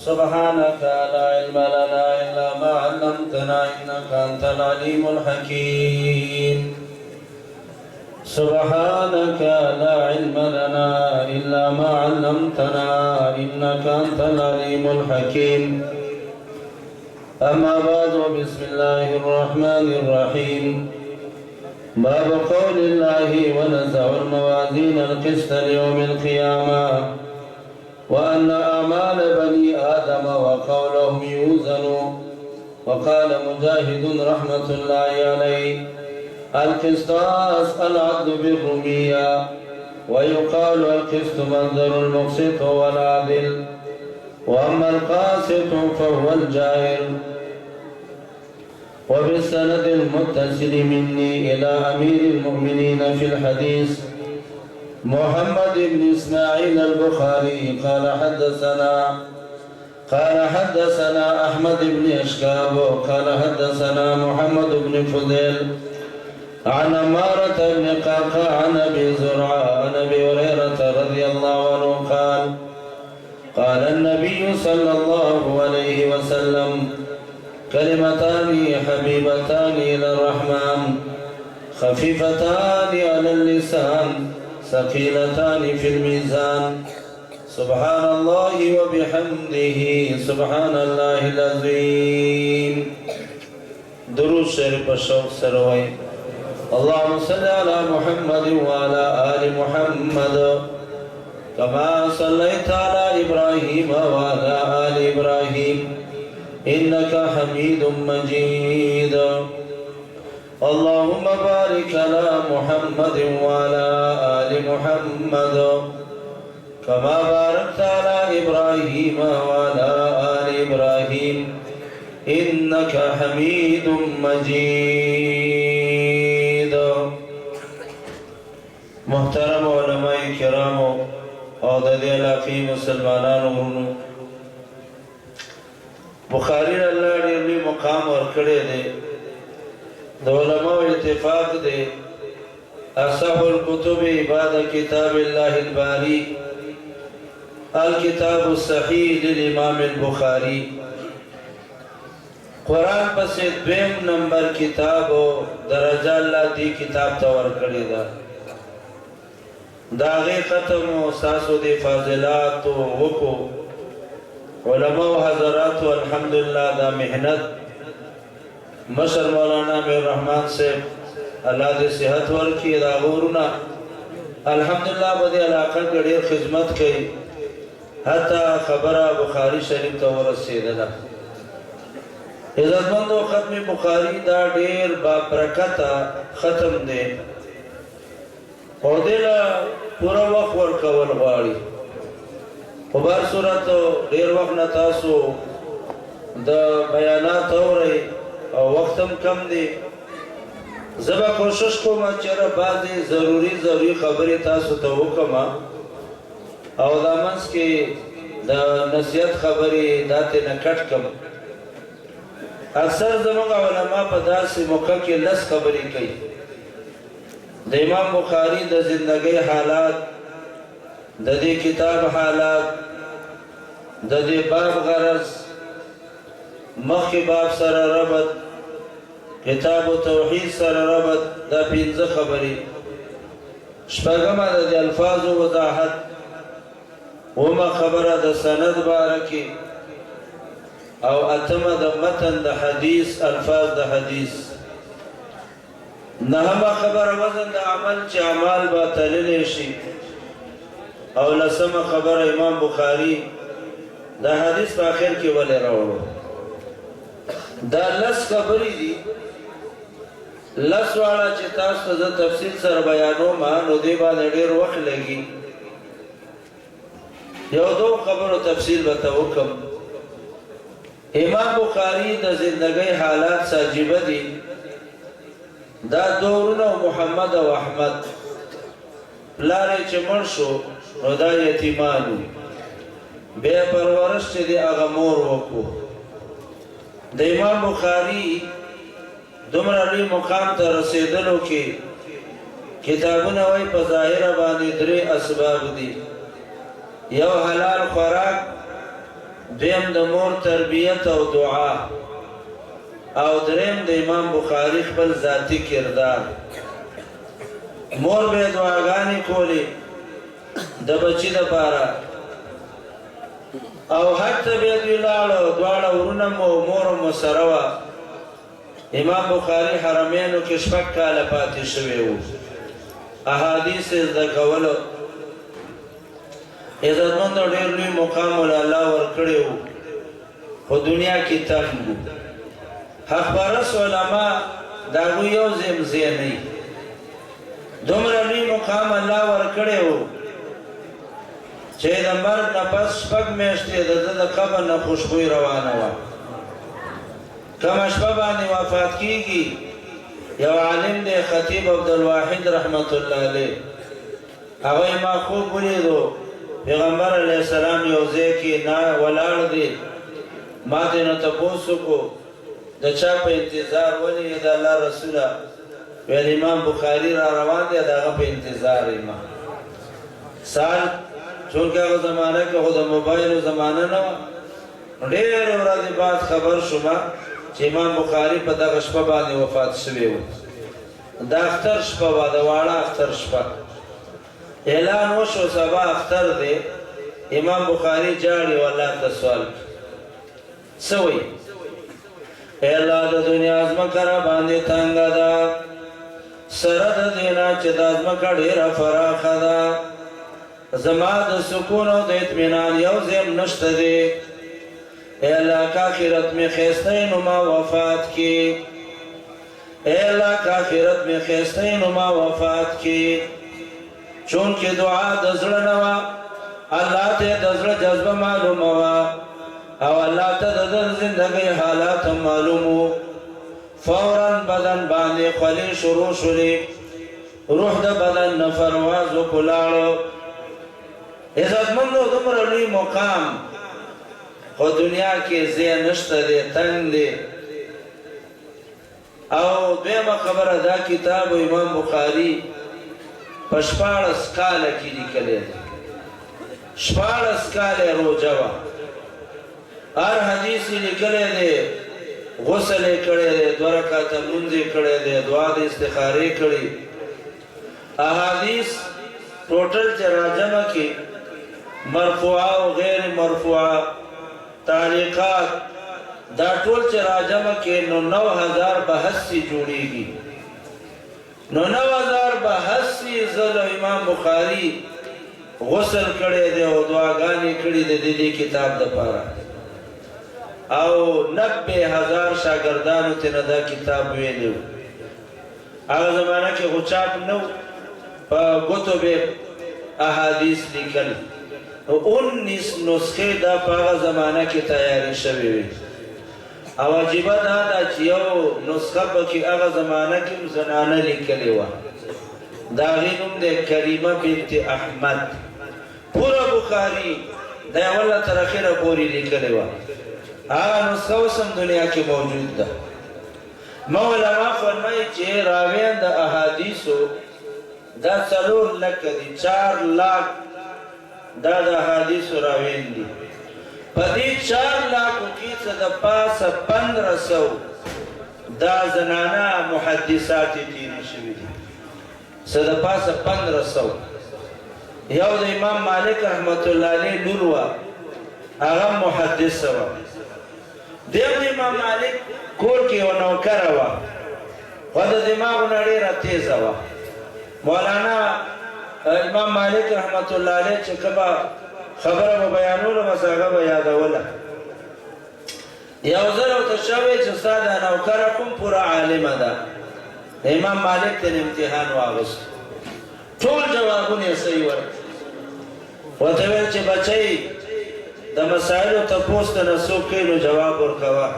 سبحانك لا علم لنا إلا ما علمتنا إنك أنت العليم الحكيم سبحانك لا علم لنا إلا ما علمتنا إنك أنت العليم الحكيم أما بعد بسم الله الرحمن الرحيم باب قول الله ونزع الموازين القسط ليوم القيامة وأن أعمال بني آدم وقولهم يوزن. وقال مجاهد رحمة الله عليه القسطاس العدل بالرمية ويقال القسط مصدر المقسط والعادل وأما القاسط فهو الجائر. وبالسند المتصل مني إلى أمير المؤمنين في الحديث محمد بن إسماعيل البخاري قال حدثنا أحمد بن أشكاب قال حدثنا محمد بن فضيل عن أمارة بن قعقاع عن أبي زرعة عن أبي هريرة رضي الله عنه قال النبي صلى الله عليه وسلم كلمتان حبيبتان إلى الرحمن خفيفتان على اللسان ثقيلتان في الميزان سبحان الله وبحمده سبحان الله العظيم. درود شریف شوق سروي اللهم صل على محمد وعلى آل محمد كما صليت على إبراهيم وعلى آل إبراهيم إنك حميد مجيد. اللهم بارك على محمد وعلى آل محمد كما باركت على إبراهيم وعلى آل إبراهيم إنك حميد مجيد. محترم علماء کرام او د دې علاقې مسلمانانو بخاری الله دې مقام ورکړی دی د علماء اتفاق دی اصح الكتب بعد كتاب الله الباري الكتاب الصحيح للامام البخاري. قرآن پس دویم نمبر کتاب درجه الله دی کتاب ته ورکړی دا داغه ختم او ساسو دی فاضلات وکو علماء و حضرات الحمدللہ دا محنت مشر مولانا میر رحمان سے اللہ دے صحت ورکی دا غورنا الحمدللہ بدی علاقہ گڑیر خدمت کی حتی خبرہ بخاری شریف تا ورسیدنا. عزت مندو ختم بخاری دا دیر با برکتا ختم دے او دیلا پورا وقت ورکول غاڑی و بار صورت دیر وقت نتاسو دا بیانات ہو رہی او وقتم کم دی زبا کوشش کو ما چرا بعضی ضروری خبری تاسو تا حکما او دا منس کی دا نصیحت خبری داتے نکٹ کم. اکثر زمان علماء پا دا سی موقع کی لس خبری کئی دا امام بخاری دا زندگی حالات دا دی کتاب حالات دا دی باب غرض مخی باب سر ربط کتاب و توحید سر ربط دا پینزه خبری شپاگم دا دی الفاظ و وضاحت وما خبر دا سند بارکی او اتم دا متن دا حدیث الفاظ دا حدیث نهما خبر وزن دا عمل چه عمال با تلیلشی او لسم خبر امام بخاری دا حدیث پا آخر کی ولی روڑو دا لس خبری دی لس والا چه تاس تا تفصیل سر بیانو ما نو دی با دیر وقت لگی یو دو خبر و تفصیل بتاوکم. امام بخاری دا زندگی حالات ساجبه دی دا دورنا محمد و احمد پلاری چه مرشو نو دا یتیمانو بے پرورش چه دی اغمور وکو. دا امام بخاری دمر علی مقام تا رسیدنو کی کتابونه وای په ظاهر باندې درې اسباب دي. یو حلال خوراک دویم د مور تربیت او دعا او دریم د امام بخاری خپل ذاتی کردار مور به دعاګانې کولې د بچی دپاره او حتی به دوی لاړو دواړه ورونه مو مور مو سره وه امام بخاری حرمینو کې 6 کاله پاتې شوی و احادیث یې زده کولو عزتمندو ډېر لوی مقام ول الله ورکړی و خو دنیا کې تنګ و حق پرست علما د هغوی یو ځای نه وي دومره لوی مقام الله ورکړی و چې د مرګ نه پس 6 میاشتې د ده د قبر نه خوشبوی روانه وه کمه شپه باندې وفات کیږي یو عالم دی خطیب عبدالواحد رحمت الله علیه هغوی ما خوب ولیدو پیغمبر علیه السلام یو ځای کې ولاړ دی ما ترې نه تپوس وکړو د چا په انتظار ولې د الله رسوله ویل امام بخاري را روان دی د هغه په انتظار یم سال چونکې هغه زمانه کې خو د موبایلو زمانه نه وه ډېرې ورځې بعد خبر شومه چې امام بخاري په دغه شپه باندې وفات شوی و د اختر شپه وه د واړه اختر شپه اعلان وشو سبا اختر دی امام بخاري جاړي و الله ته سوال څه وایي ای الله د دنیا ځمکه را باندې تنګه ده سره د دې نه چې دا ځمکه ډېره فراخه ده زما د سکون او د اطمینان یو ځای نشته دی اے اللہ کا آخرت میں خیستے نما وفات کی اے اللہ کا آخرت میں خیستے نما وفات کی چونکہ دعا دزر نوا اللہ تے دزر جذب معلوم ہوا او اللہ تے دزر زندگی حالات معلومو فوراً بدن باندے خلی شروع شلی روح دا بدن نفرواز و کلاڑو عزت مندو دمر علی مقام خو دنیا کې ځای نشته دی تنګ دی او دویمه خبره دا کتاب امام بخاري په 14 کاله کې لیکلی دی 14 کاله روژه وه هر حدیث یې لیکلی دی غسل یې کړی دی 2 رکعته لمونځ یې کړی دی دعا د استخارې کړي احادیث ټوټل چې راجمع کې مرفوعه او غیر مرفوعه تعلیقات دا ټول چې راجمع کې نو 9000 بحثی جوړیږي نو 9000 بحثی ځل امام بخاري غسل کړی دی او دعاګانې کړي دی د دې کتاب دپاره او 90000 شاګردانو ته نه دا کتاب ویلی و هغه زمانه کې خو چاپ نه و په ګوتو به احادیث لیکل 19 نسخې دا په هغه زمانه کې تیارې شوې وې او عجیبه دا ده چې یو نسخه پکې هغه زمانه کې زنانه لیکلې وه د هغې نوم دی کریمه بنت احمد پوره بخاري د اوله تر اخره پورې لیکلې وه هغه نسخه اوس هم دنیا کې موجود ده علما فرمایي چې راویان د احادیثو دا 4 لکه دي 4 لاک دا د احادیثو راوین دي په دې 4 لاکو کې څه د پاسه 1500 دا زنانه محدثات تیرې شوي دي څه د پاسه 1500 یو د امام مالک رحمت الله علیه لور وه هغه محدثه وه دیم د امام مالک کور کې یوه نوکره وه خو د دماغونه ډېره تیزه وه مولانا امام مالک رحمت الله علیه چې کومه خبره به بیانوله بس هغه به یادوله یو ځل ورته شوی چې ستا دا نوکره کوم پوره عالمه ده امام مالک ته امتحان واغوست ټول جوابونه یې صحیح ورکړل ورته ویل چې بچی د مسایلو تپوس ته نه څوک کوي نو جواب ورکوه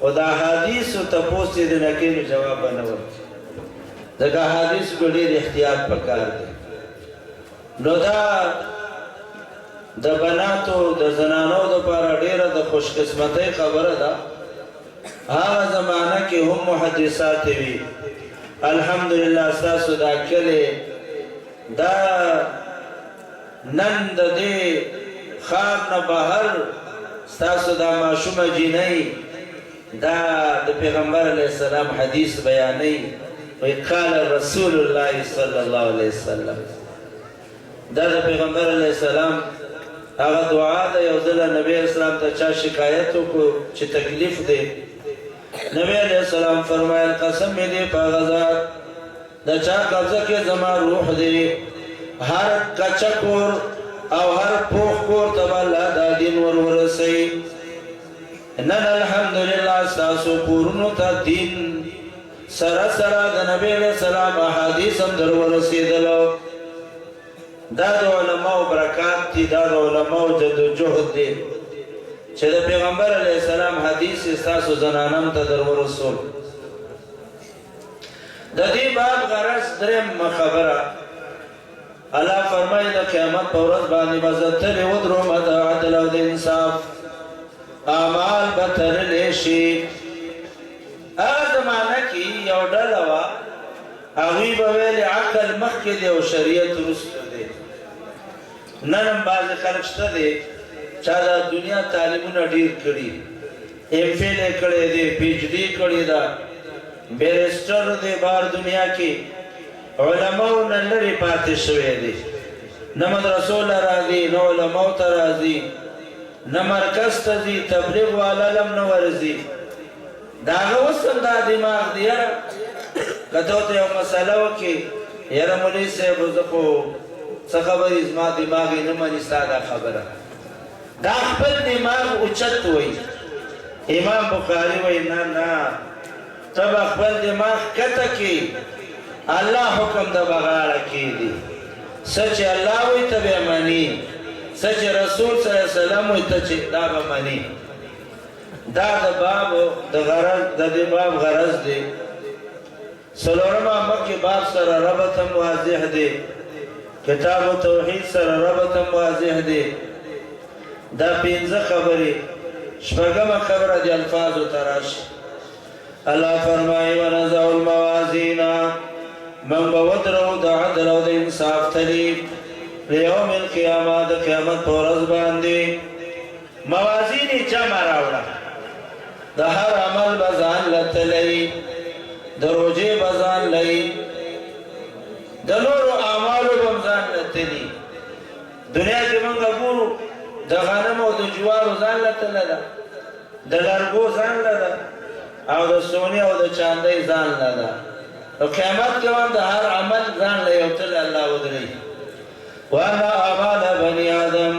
خو د احادیثو تپوس چې د نه کوي نو جواب به نه ورکړي ځکه احادیثو کې ډېر احتیاط پکار دی نو دا د بناتو د زنانو دپاره ډېره د خوشقسمتۍ خبره ده هغه زمانه کې هم محدثات وي الحمدلله ستاسو دا کلی دا نن د دې ښار نه بهر ستاسو دا ماشومه جینۍ دا د پیغمبر علیه السلام حدیث بیانوي وایي قال رسول الله صلی الله علیه وسلم دا د پیغمبر علیه السلام هغه دعا ده. یو ځله نبی اسلام ته چا شکایت وکړو چې تکلیف دی. نبی علیه السلام فرمایل قسم مې دی په هغه ذات د چا قبضه کې زما روح دی، هر کچه کور او هر پوخ کور ته به الله دا دین ور ورسوي. نن الحمدلله ستاسو کورونو ته دین سره سره د نبی علیه السلام احادیث هم در ورسېدلو. دا د علماو برکات دي، دا د علماو جدوجهد دی چې د پیغمبر علیه السلام حدیث ستاسو زنانم ته در ورسول. د دې باب غرض درېیمه خبره، الله فرمایي د قیامت په ورځ باندې به زه تلې ودروم د عدل او د انصاف اعمال به تللی شي. هغه زمانه کې یو ډله وه، هغوی به ویلې عقل مخکې دی او شریعت وروسته دی. نن هم بعضې خلک شته دی چا د دنیا تعلیمونه ډېر کړي، ایم فیل یې کړی دی، پی ایچ ډي کړې ده، بیرسټر دی بار دنیا کې. علماو نه لرې پاتې شوی دی، نه مدرسو له راځي، نه علماو ته راځي، نه مرکز ته ځي، تبلیغ والا هم نه ورځي. د هغه اوس هم دا دماغ دی، یاره که ته ورته یو مسله وکړې، یاره مولوي صاحب زه خو څه خبرې زما دماغ یې نه مني ستا دا خبره. دا خپل دماغ اوچت وایي. امام بخاري وایي نه نه، ته به خپل دماغ کته کړي، الله حکم د بغاړه کې دی. څه چې الله وایي ته به مني، څه چې رسول صلی الله علیه وسلم وایي ته چې دا به مني. دا د باب د غرض د دې باب غرض دی. څلورمه مخکې باب سره ربط هم واضح دی، کتاب توحید سره ربط هم واضح دی. دا پنځه خبرې. شپږمه خبره د الفاظو ته راشي. الله فرمایي ونضع الموازین، من به ودرو د عدل او د انصاف تلي لیوم القیامه، د قیامت په ورځ باندې. موازین یې جمع راوړه، د هر عمل به ځان له تلي، د روژې به ځان لئ، د نورو اعمالو به هم ځان له تلي. دنیا کې موږ ګورو د غنمو او د جوارو ځان له تله ده، د لرګو ځان له ده، او د سونې او د چاندۍ ځان له ده. او قیامت کې هم د هر عمل ځان له یو تل الله ودروي. وان اعمال بني آدم،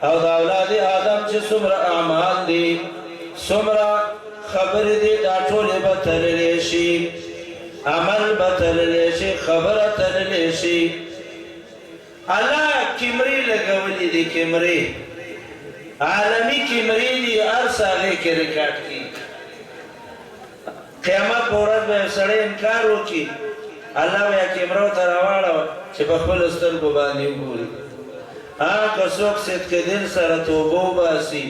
او د اولاد آدم چې څومره اعمال دي، څومره خبرې دي، دا ټولې به تللی شي. عمل به تللی شي، خبره تللی شي. الله کیمرې لګولې دي، کیمرې عالمي کیمرې دي، هر څه هغې کې ریکارډ کېږي. قیامت په ورځ به یو سړی انکار وکړي، الله به یې کیمرو ته راواړوه چې په خپلو سترګو باندې وګوري. که څوک صدقېدل سره توبه وباسي،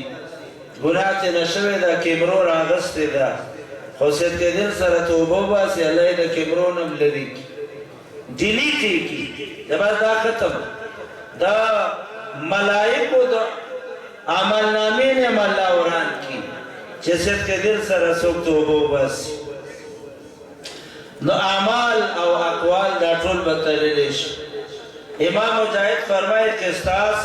ګناه ترې نه شوې ده، کیمرو راغستې ده، خو صدقېدل سره توبه وباسي، الله یې د کیمرو نه هم لرې کړي، ډیلیټ یې کړي. بس دا ختم. دا ملائکو د عملنامې نه هم الله وران کړي چې صدقېدل سره څوک توبه وباسي. نو اعمال او اقوال دا ټول به تللی شي. امام مجاهد فرمایي قسطاس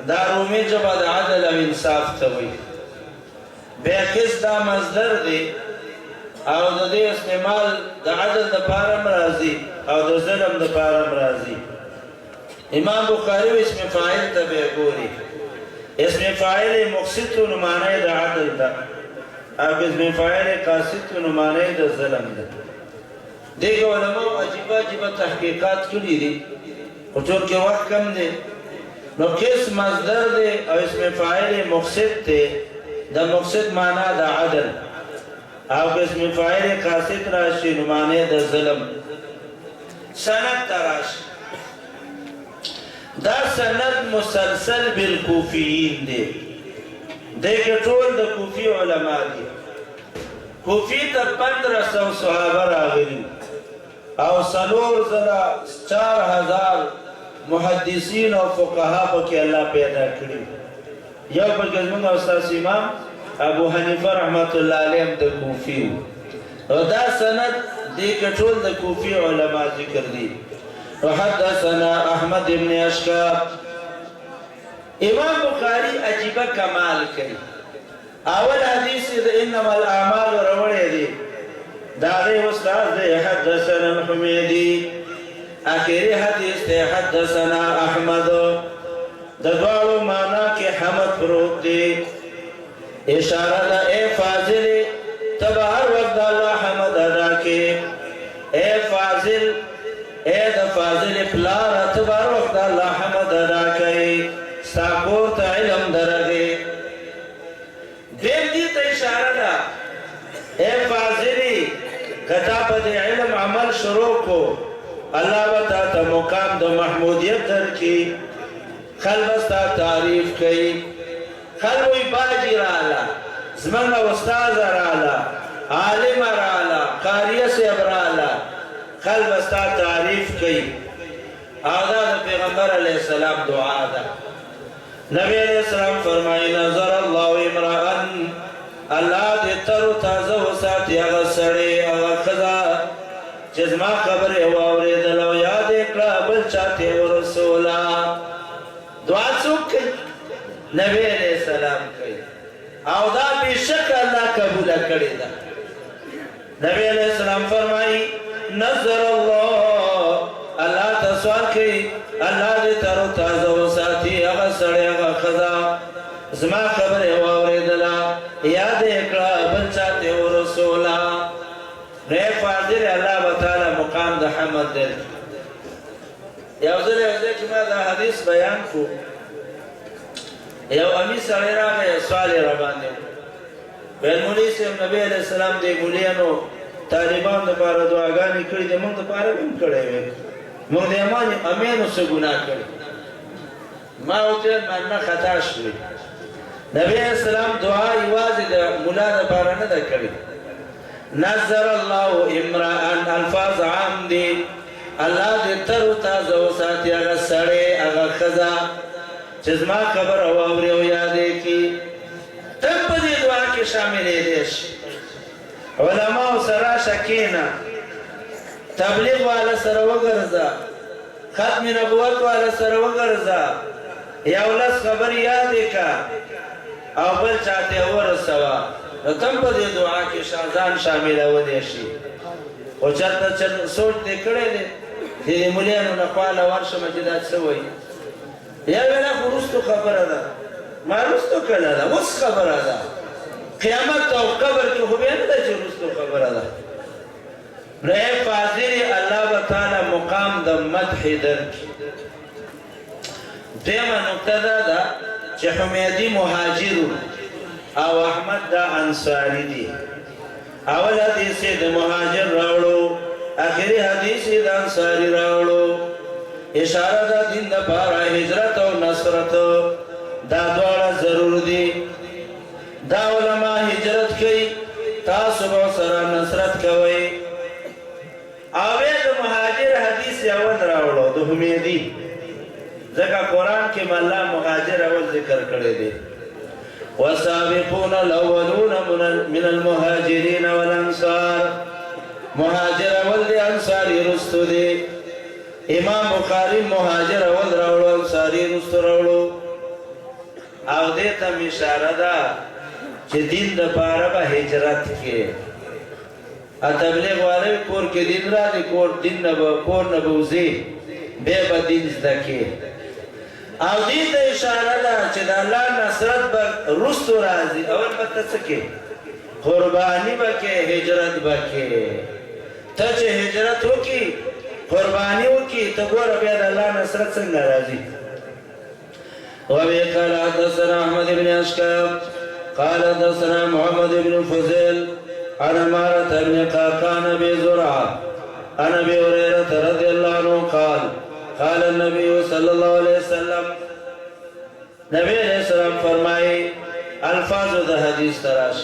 دا رومي ژبه د عدل او انصاف ته وایي. بیا قسط دا مصدر دی او د دې استعمال د عدل دپاره هم راځي او د ظلم دپاره هم راځي. امام بخاري اسم فاعل ته بیا ګوري، اسم فاعل مقسط نو معنی د عدل ده، او اسم فاعل قاسط نو معنی د ظلم ده. دغه علماء عجیبه عجیبه تحقیقات کړي دي، خو ټول کې وخت کم دی. نو قسط مصدر دی او اسم فاعل مقسط دی، د مقسط معنی د عدل، او اسم فاعل قاسط راشي نو معنی د ظلم. سند ته راشي، دا سند مسلسل بالکوفیین دی، دغه ټول د کوفی علما دي. کوفی ته 1500 صحابه راغلي او 4000 محدثین او فقها پکې الله پیدا کړي. یو پکې زموږ استاد امام ابو حنیفه رحمت الله علیه د کوفی او دا سند دې کې ټول د کوفی علما ذکر دي. وحدثنا احمد بن اشکاب. امام بخاری عجیبه کمال کوي. اول حدیث د انما الاعمال وروړی دی، دا غي استاد دی حدثنا الحميدي. آخری حدیث دی حدثنا احمد. د دوالو معنا کې حمد پروت دی. اشاره ده اے فاضل تبهر وقت الله حمد ادا کې. اے فاضل اے د فاضل پلار تبهر وقت الله حمد ادا کوي. ساکور ته علم درغه دیر دی ته اشاره ده اے فاضلی کتا په علم عمل شروع کو الله وتا ته مقام د محمودیت درکې. خلوستا تعریف کوي. خلوی باجی رالا زمن استاد رالا عالم رالا قاریه صاحب رالا خلوستا تعریف کوي. آغا د پیغمبر علیہ السلام دعا ده. نبی علیہ السلام فرمائی نظر اللہ امرأن اللہ دے تر تازه وساتي هغه سړی هغه ښځه چې زما خبرې واورېدله او یاد یې کړه بل چاته ورسوله. دعا څوک کوي؟ نبی علیہ السلام کوي او دا بېشکه الله قبوله کړې ده. نبی علیہ السلام فرمائی نظر الله الله ته سوال کوي الله دې تر تازه وساتي هغه سړی هغه ښځه زما خبرې واورېدله یاد یې کړه بل چاته ورسوله. نو فاضل الله به تعالی مقام د حمد درکړي. یو ځل یو ځای کې ما دا حدیث بیان کړو. یو امي سړی راغی سوال یې راباندې ویل مولوي صاحب نبی علیه السلام دې مولویانو طالبانو دپاره دعاګانې کړي دي موږ دپاره به هم کړی وی موږ د امینو څه ګناه کړي. ما ورته ویل نه خطا شوې. نبی علیه السلام دعا یوازې د ملا دپاره نه ده کړې. نظر الله امرأن الفاظ عام دي. الله دې تر تازه وساتي هغه سړی هغه ښځه چې زما خبره واوري او یاد یې کړي. ته په دې دعا کې شاملېدی شي. علماو سره راشه کښېنه تبلیغ والا سره وګرځه ختم نبوت والا سره وګرځه یو لس خبرې یادې که او بل چاته ورسوه نو ته هم په دې دعا کې ځان شاملولی شي. خو چېرته سوچ دې کړی دی چې د ملیانو نه خواله ورشمه چې دا څه وایي یا ویله خو وروستو خبره ده. ما وروستو کله ده اوس خبره ده. قیامت او قبر کې خو بیا نه ده چې وروستو خبره ده. نو ای فاضلې الله به تعالی مقام د مدح درکړي. دویمه نکته دا ده چې حمیدي مهاجر او احمد دا انصاري دي. اول حدیث یې د مهاجر راوړو آخري حدیث یې د انصاري راوړو. اشاره ده دین دپاره هجرت او نصرت دا دواړه ضرور دي. دا علما هجرت کوي تاسو به سره نصرت کوئ. او د مهاجر حدیث اول راوړو د حمیدي ځکه قرآن کې الله مهاجر اول ذکر کړی دی. والسابقون الاولون من المهاجرين والانصار. مهاجر اول دی انصاری رستو دی. امام بخاری مهاجر اول راوړو انصاری رستو راوړو. او دې ته اشاره ده چې دین دپاره به هجرت کې تبلیغ والی کور کې دین را دی کور نه به وځې بیا به دین زده کې. او دې ته اشاره ده چې د الله نصرت به وروستو راځي. اول به ته څه کې قرباني به کې هجرت به کې. ته چې هجرت وکړي قرباني وکړي ته ګوره بیا د الله نصرت څنګه راځي. وبه قال حدثنا احمد بن اشكاب قال حدثنا محمد بن فضيل عن عمارة بن قعقاع ابي زرعة عن ابي هريرة رضي الله عنه قال قال النبي صلى الله عليه وسلم. نبی علیہ السلام فرمائی الفاظ د حدیث تراش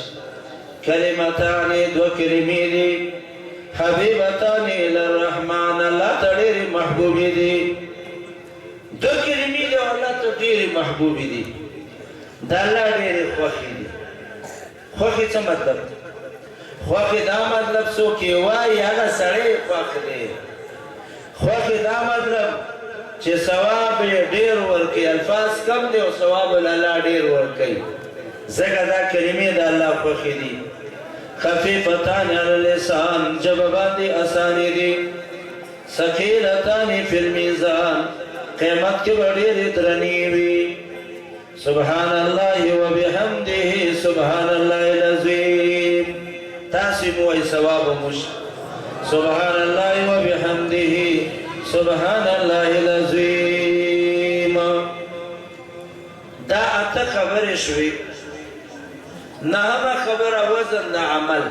کلمتان دو کلمې دي حبیبتان الى الرحمن الله ته ډېرې محبوبې دي. دو کلمې دي الله ته ډېرې محبوبې دي. د الله ډېرې خوښې دي. خوښې څه مطلب؟ خوښې دا مطلب څوک یې وایي هغه سړی خوښ دی. خوښې دا مطلب چې ثواب یې ډېر ورکوي، الفاظ کم دی او ثواب الله ډېر ورکوي. ځکه دا کلمې د الله خوښې دي. خفیفتان علی اللسان، ژبه باندې اسانې دي. ثقیلتان فی المیزان، قیمت کې به ډېرې درنې وي. سبحان الله وبحمده سبحان الله العظیم. تاسې مو وایي ثواب موش سبحان الله وبحمده سبحان الله العظیم. دا اته خبرې شوې. نهمه خبره وزن د عمل.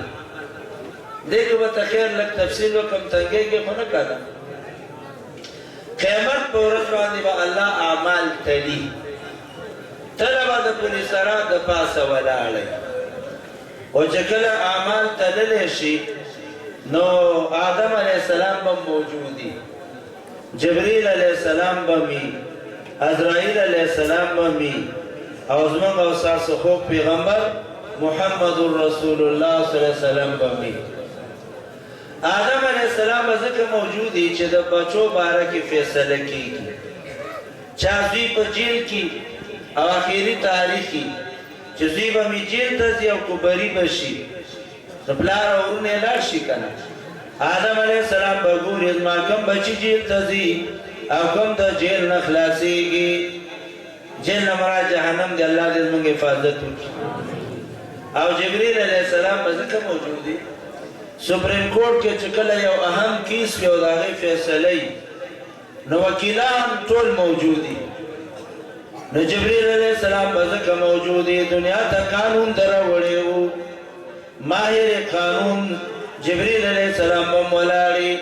دې کې به ته خیر لږ تفصیل وکړم، تنګېږي خو نه که نه. قیامت په ورځ باندې به الله اعمال تلي. تله به د پولي سره د پاسه ولاړی، او چې کله اعمال تللی شي نو آدم علیه السلام به موجود وي، جبریل علیه السلام به وي، عزرائیل علیه السلام به وي، او زموږ او ستاسو خوږ پیغمبر محمد رسول الله صلی الله علیه وسلم به وي. آدم علیه السلام به ځکه موجود وي چې د بچو باره کې فیصله کېږي، چا زوی په جیل کې او آخري تاریخ کې چې زوی به مې جیل ته ځي او که بري به شي، نو پلار او ورونه یې لاړ شي که نه. آدم علیه السلام به ګوري زما کوم بچي جیل ته ځي او کوم د جیل نه خلاصېږي. جیل نه مراد جهنم دی، الله دې زموږ حفاظت وکړي. او جبریل علیه السلام به ځکه موجود دی سپریم کورټ کې چې کله یو اهم کیس وي او د هغې فیصله نو وکیلان ټول موجود دي. نو جبریل علیه السلام به ځکه موجود دی، دنیا ته قانون دراوړی و، ماهر قانون جبریل علیه السلام به ولاړي،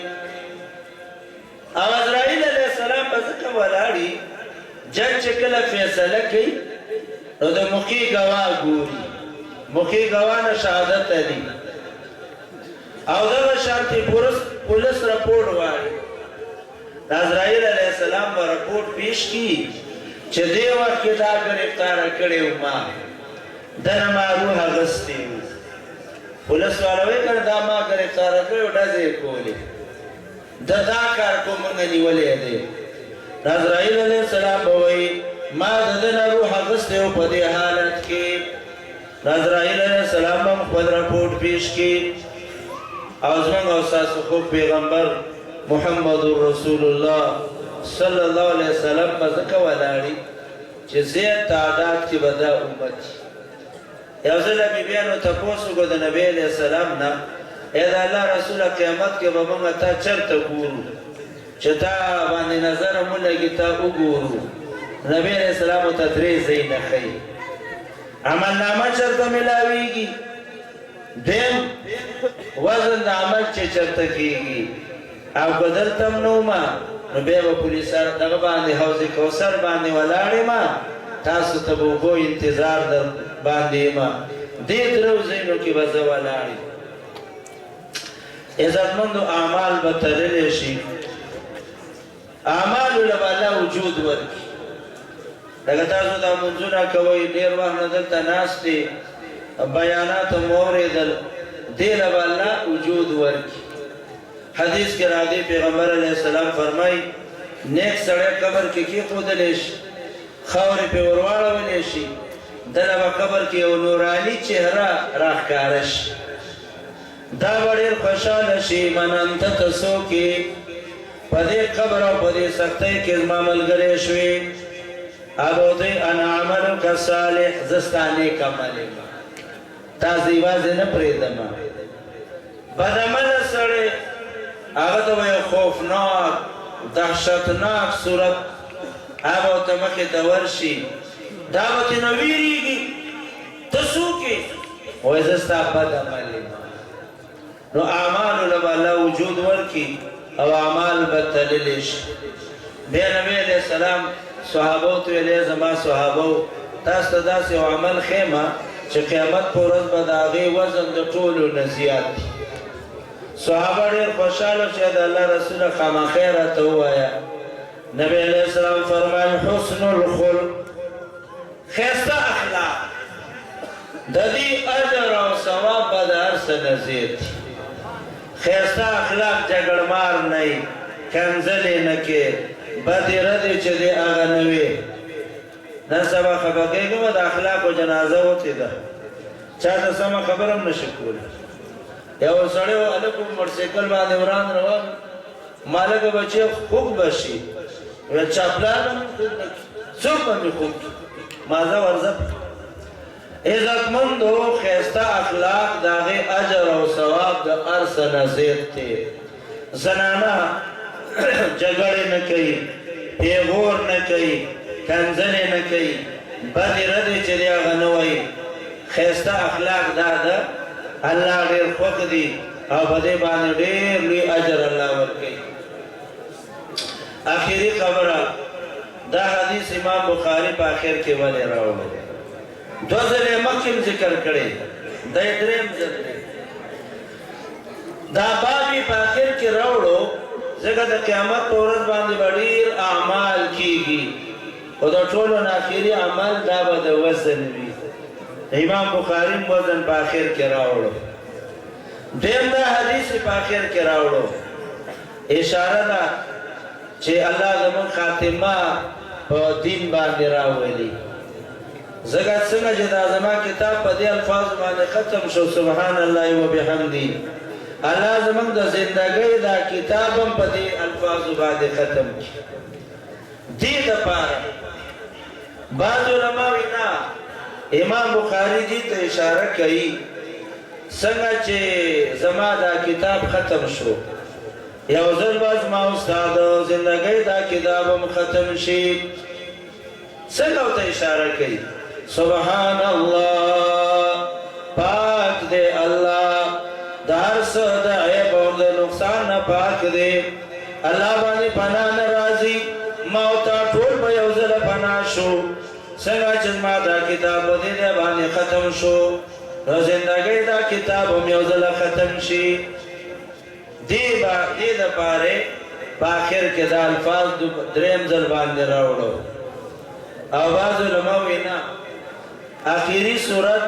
او عزرائیل علیه السلام به ځکه ولاړي. جج چې کله فیصله کوي نو د مخي ګواه ګوري، مخي ګواه نه شهادت لري، او دغه شانتې پولیس رپورټ غواړي. د عزرائیل علیه السلام به رپورټ پیش کړي چې دې وخت کې دا ګرفتاره کړی وم ما، دنه ما روح اخیستی و. پولیس والا وایي که دا ما ګرفتاره کړی و ډزې یې کولې، ده دا کار کو موږ نیولی دی. عزرائیل علیه السلام به وایي ما د ده نه روح اخیستی و په دې حالت کې. عزرائیل علیه السلام به خپل رپورټ پیش کړي، او زموږ او ستاسو خوږ پیغمبر محمد رسول الله صلی الله علیه وسلم به ځکه ولاړي چې زیات تعداد کې به دا امت. یو ځل بیبیانو تپوس وکړو د نبي علیه السلام نه، ای د الله رسوله قیامت کې به موږ تا چېرته ګورو چې تا باندې نظر مو لګي تا وګورو؟ نبي علیه السلام ورته درې ځایونه ښیي. عملنامه چېرته میلاویږي؟ دویم وزن د عمل چې چېرته کېږي، او که دلته هم نه ومه نو بیا به پولیسان دغه باندې حوض کوثر باندې ولاړ یم، تاسو ته به اوبو انتظار در باندې یم. دې درو ځایونو کې به زه ولاړ یم. عزتمندو اعمال به تللی شي، اعمالو له به الله وجود ورکړي. لکه تاسو دا منځونه کوئ، ډېر وخت نه دلته ناست دي، بیانات مو اورېدل، دې له به الله وجود ورکړي. حدیث کې راځي پیغمبر علیه السلام فرمایي نیک سړی قبر کې کېښودلی شي، خاورې پرې ورواړولی شي، دله به قبر کې یو نوراني چهره راښکاره شي. دا به ډېر خوشحاله شي من انته ته څوک یې، په دې قبر او په دې سختۍ کې زما ملګری شوې. هغه ورته انا عملک صالح، زه ستا نیک عمل یم، تا زه یوازې نه پرېږدم. بدعمله سړی هغه ته به یو خوفناک دهشتناک صورت هغه ورته مخې ته ورشي، دا به ترېنه وېرېږي، ته څوک یې؟ وایي زه ستا بد عمل یم. نو اعمالو له به الله وجود ورکړي او اعمال به تللی شي. بیا نبي علیه السلام صحابو ته ویلې زما صحابو تاسو ته داسې یو عمل ښیمه چې قیامت په ورځ به د هغې وزن د ټولو نه زیات وي. صحابه ډېر خوشحاله چې د الله رسوله خامخا یې راته ووایه. نبي علیه السلام فرمایي حسن الخلق خیسته اخلاق د دې اجر او ثواب به د هر څه نه زیات دي. خیسته اخلاق جګړمار نه وي، کنځلې نه کې، بدې ردې چې دی هغه نه وي. نن سبا خفه کېږم د اخلاقو جنازه وتې ده، چا ته سمه خبره هم نشي کولی. یو سړی و هلک په موټرسایکل باندې وران روان، ما لکه بچی خوږ به شي، ویل چاپلان به مې خوږ نه کړي، څوک به مې خوږ کړي، ما زه ورځم. عزتمندو ښایسته اخلاق د هغې اجر او ثواب د هر څه نه زیات دی. زنانه جګړې نه کوي، پیغور نه کوي، کنځلې نه کوي، بدې ردې چې دی هغه نه وایي. ښایسته اخلاق دا ده، الله ډېر خوښ دي او په دې باندې ډېر لوی اجر الله ورکوي. آخري خبره، دا حدیث امام بخاري په آخر کې ولې راوړی؟ دوه ځلې مخکې هم ذکر کړی، دا یې درېیم ځل دی. دا باب یې په آخر کې راوړو ځکه د قیامت په ورځ باندې به ډېر اعمال کېږي، خو د ټولو نه آخري عمل دا به د وزن وي. امام بخاري وزن په آخر کې راوړو. دویم دا حدیث په آخر کې راوړو، اشاره ده چې الله زموږ خاتمه په دین باندې راولي. ځکه څنګه چې دا زما کتاب په دې الفاظو باندې ختم شو، سبحان الله وبحمده، الله زموږ د زندګۍ دا کتاب هم په دې الفاظو باندې ختم کړي. دې دپاره بعض علما وایي نه، امام بخاري دې ته اشاره کوي څنګه چې زما دا کتاب ختم شو، یو ځل به زما استاد زندګۍ دا کتاب هم ختم شي. څنګه ورته اشاره کوي؟ سبحان الله، پاک دے اللہ، د هر څه د عیب او د نقصان نه پاک دی. الله باندې پناه نه راځي، ما او تا ټول به یو ځله پناه شو. څنګه چې زما دا کتاب په دې باندې ختم شو، نو زندګۍ دا کتاب هم یو ځله ختم شي. دې دپاره په آخر کې دا الفاظ درېیم ځل باندې راوړو. او بعض علما وایي نه، آخري صورت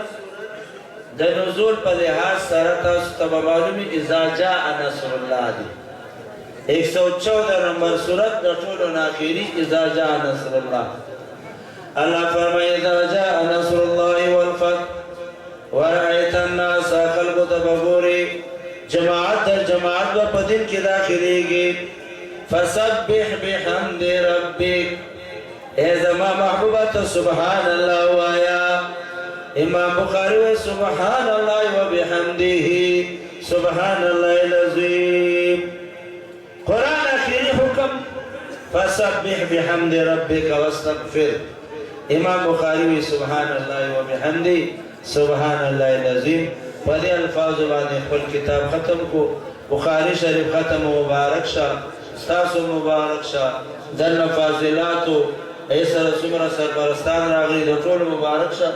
د نزول په لحاظ سره تاسو ته به معلومي اذا جاء نصر الله دی. 114 نمبر صورت د ټولو نه آخري اذا جاء نصر الله. الله فرمایي اذا جاء نصر الله والفتح ورأيت الناس، خلقو ته به ګورې، جماعت در جماعت به په دین کې داخلېږي. فسبح بحمد ربک، اے زما محبوبه ته سبحان الله وایا. امام بخاری وی سبحان الله وبحمده سبحان الله العظیم. قرآن آخری حکم فسبح بحمد ربک واستغفر. امام بخاری وی سبحان الله وبحمده سبحان الله العظیم. په دې الفاظو باندې خپل کتاب ختم کو. بخاری شریف ختم مبارک شه، ستاسو مبارک شه. دنه فاضلاتو ایسر څومره سرپرستان راغلي د ټولو مبارک شه.